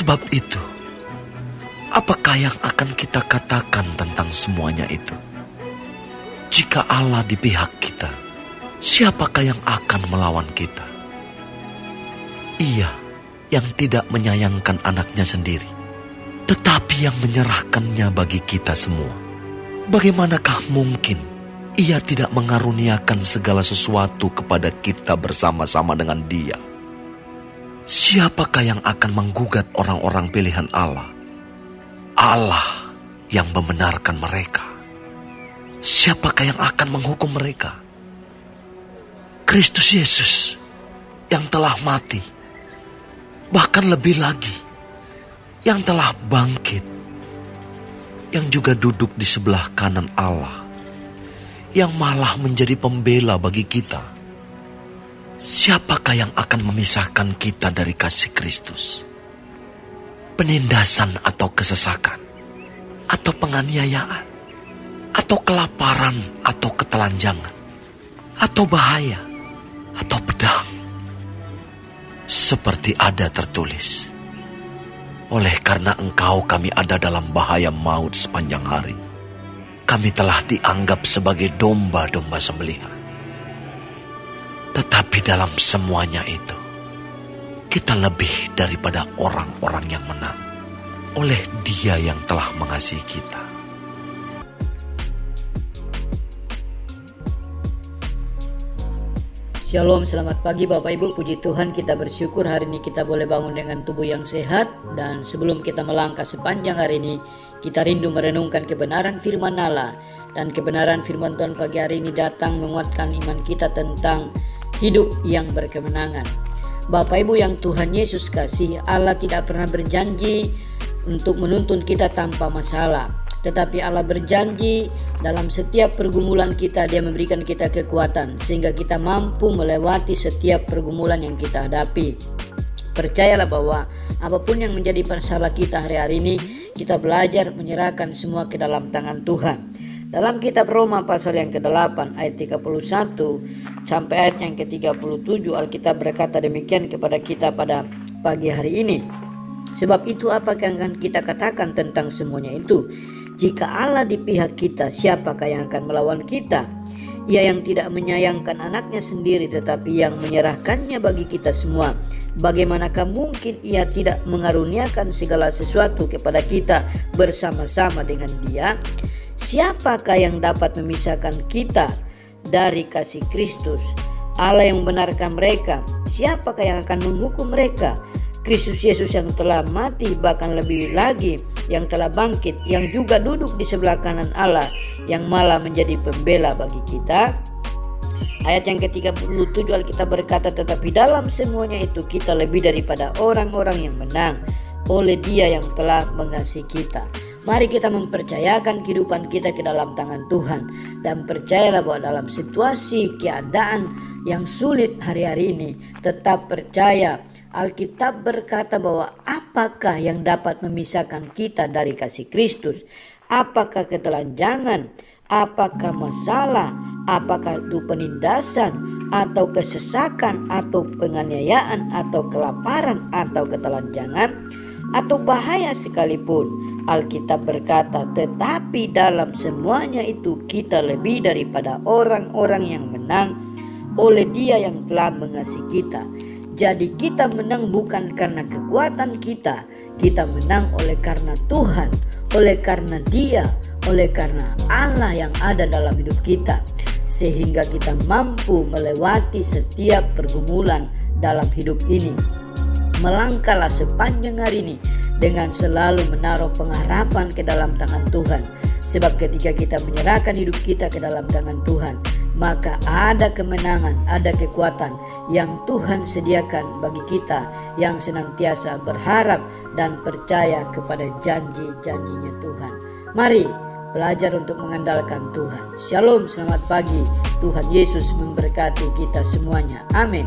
Sebab itu, apakah yang akan kita katakan tentang semuanya itu? Jika Allah di pihak kita, siapakah yang akan melawan kita? Ia yang tidak menyayangkan anaknya sendiri, tetapi yang menyerahkannya bagi kita semua. Bagaimanakah mungkin Ia tidak mengaruniakan segala sesuatu kepada kita bersama-sama dengan Dia? Siapakah yang akan menggugat orang-orang pilihan Allah? Allah yang membenarkan mereka. Siapakah yang akan menghukum mereka? Kristus Yesus yang telah mati, bahkan lebih lagi, yang telah bangkit, yang juga duduk di sebelah kanan Allah, yang malah menjadi pembela bagi kita. Siapakah yang akan memisahkan kita dari kasih Kristus? Penindasan atau kesesakan, atau penganiayaan, atau kelaparan, atau ketelanjangan, atau bahaya, atau pedang. Seperti ada tertulis, oleh karena Engkau kami ada dalam bahaya maut sepanjang hari. Kami telah dianggap sebagai domba-domba sembelihan. Tetapi dalam semuanya itu, kita lebih daripada orang-orang yang menang oleh Dia yang telah mengasihi kita. Shalom, selamat pagi Bapak Ibu, puji Tuhan, kita bersyukur hari ini kita boleh bangun dengan tubuh yang sehat. Dan sebelum kita melangkah sepanjang hari ini, kita rindu merenungkan kebenaran firman Allah. Dan kebenaran firman Tuhan pagi hari ini datang menguatkan iman kita tentang hidup yang berkemenangan. Bapak Ibu yang Tuhan Yesus kasih, Allah tidak pernah berjanji untuk menuntun kita tanpa masalah. Tetapi Allah berjanji dalam setiap pergumulan kita, Dia memberikan kita kekuatan sehingga kita mampu melewati setiap pergumulan yang kita hadapi. Percayalah bahwa apapun yang menjadi masalah kita hari-hari ini, kita belajar menyerahkan semua ke dalam tangan Tuhan. Dalam kitab Roma pasal yang ke-8 ayat 31 sampai ayat yang ke-37, Alkitab berkata demikian kepada kita pada pagi hari ini. Sebab itu apakah yang akan kita katakan tentang semuanya itu? Jika Allah di pihak kita, siapakah yang akan melawan kita? Ia yang tidak menyayangkan anaknya sendiri, tetapi yang menyerahkannya bagi kita semua. Bagaimanakah mungkin Ia tidak mengaruniakan segala sesuatu kepada kita bersama-sama dengan Dia? Siapakah yang dapat memisahkan kita dari kasih Kristus? Allah yang membenarkan mereka. Siapakah yang akan menghukum mereka? Kristus Yesus yang telah mati, bahkan lebih lagi yang telah bangkit, yang juga duduk di sebelah kanan Allah, yang malah menjadi pembela bagi kita. Ayat yang ke-37 Alkitab berkata, tetapi dalam semuanya itu kita lebih daripada orang-orang yang menang oleh Dia yang telah mengasihi kita. Mari kita mempercayakan kehidupan kita ke dalam tangan Tuhan. Dan percayalah bahwa dalam situasi keadaan yang sulit hari-hari ini, tetap percaya. Alkitab berkata bahwa apakah yang dapat memisahkan kita dari kasih Kristus? Apakah ketelanjangan? Apakah masalah? Apakah itu penindasan? Atau kesesakan? Atau penganiayaan? Atau kelaparan? Atau ketelanjangan? Atau bahaya sekalipun? Alkitab berkata, tetapi dalam semuanya itu kita lebih daripada orang-orang yang menang oleh Dia yang telah mengasihi kita. Jadi kita menang bukan karena kekuatan kita. Kita menang oleh karena Tuhan, oleh karena Dia, oleh karena Allah yang ada dalam hidup kita. Sehingga kita mampu melewati setiap pergumulan dalam hidup ini. Melangkahlah sepanjang hari ini dengan selalu menaruh pengharapan ke dalam tangan Tuhan. Sebab ketika kita menyerahkan hidup kita ke dalam tangan Tuhan, maka ada kemenangan, ada kekuatan yang Tuhan sediakan bagi kita yang senantiasa berharap dan percaya kepada janji-janjinya Tuhan. Mari belajar untuk mengandalkan Tuhan. Shalom, selamat pagi. Tuhan Yesus memberkati kita semuanya. Amin.